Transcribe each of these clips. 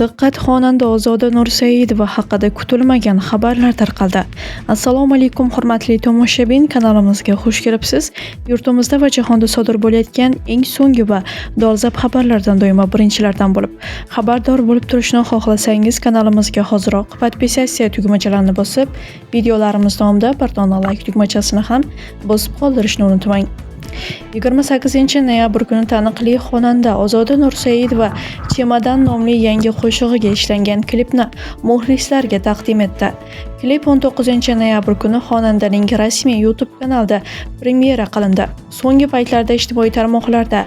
Diqqat, xonanda Ozoda Nursaidova haqida kutilmagan xabarlar tarqaldi. Assalomu alaykum hurmatli tomoshabin, kanalimizga xush kelibsiz. Yurtimizda va jahonda sodir bo'layotgan eng so'nggi va dolzarb xabarlardan doimo birinchilardan bo'lib xabardor bo'lib turishni xohlasangiz, kanalimizga hoziroq podpisatsiya tugmachalarini bosib, videolarimiz davomida bir dona like tugmachasini ham bosib qoldirishni unutmang. 28-noyabr kuni taniqli xonanda Ozoda Nursaidova Chemadan nomli yangi qo'shig'iga ishlangan klipni muxlislarga taqdim etdi. Klip 19-noyabr kuni xonandaning rasmiy YouTube kanalida premyera qilindi. So'nggi paytlarda ijtimoiy tarmoqlarda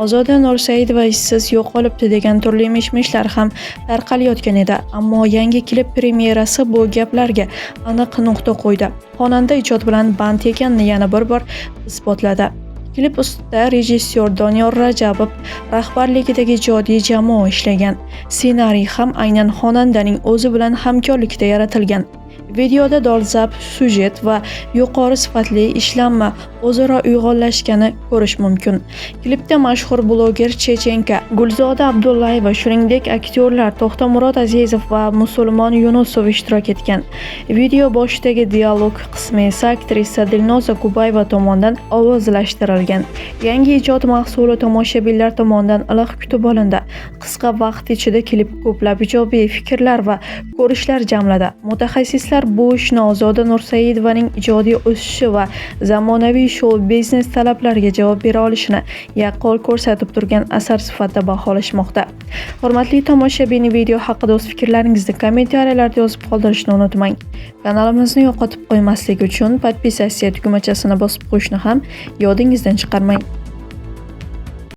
Ozoda Nursaidova ishsiz yo'qolibdi degan turli mish-mishlar ham tarqalayotgan edi. Ammo yangi klip premyerasi bu gaplarga aniq nuqta qo'ydi. Xonanda ijod bilan band ekanini yana bir bor isbotladi. Klip ustida rejissyor Doniyor Rajabov rahbarligidagi ijodiy jamoa ishlagan. Ssenariy ham aynan xonandaning o'zi bilan hamkorlikda yaratilgan. Videoda dolzarb syujet va yuqori sifatli ishlanma o'zaro uyg'unlashgani ko'rish mumkin. Klipda mashhur bloger Chechenka Gulzoda Abdullayeva, shuningdek aktyorlar To'xtamurod Azizov va Musulmon Yunusov ishtirok etgan. Video boshidagi dialog qismi esa aktrisa Dilnoza Kubayeva tomonidan ovozlashtirilgan. Yangi ijod mahsuli tomoshabinlar tomonidan iliq kutib olindi. Qisqa vaqt ichida klip ko'plab ijobiy fikrlar va ko'rishlar jamladi. Mutaxassislar bu ishni Ozoda Nursaidovaning ijodiy o'sishi va zamonaviy shou-biznes talablariga javob bera olishini yaqqol ko'rsatib turgan asar sifatida baholashmoqda. Hurmatli tomoshabin, video haqida o'z fikrlaringizni kommentariyalarda yozib qoldirishni unutmang. Kanalimizni yo'qotib qo'ymaslik uchun podpisatsiya tugmachasini bosib qo'yishni ham yodingizdan chiqarmang.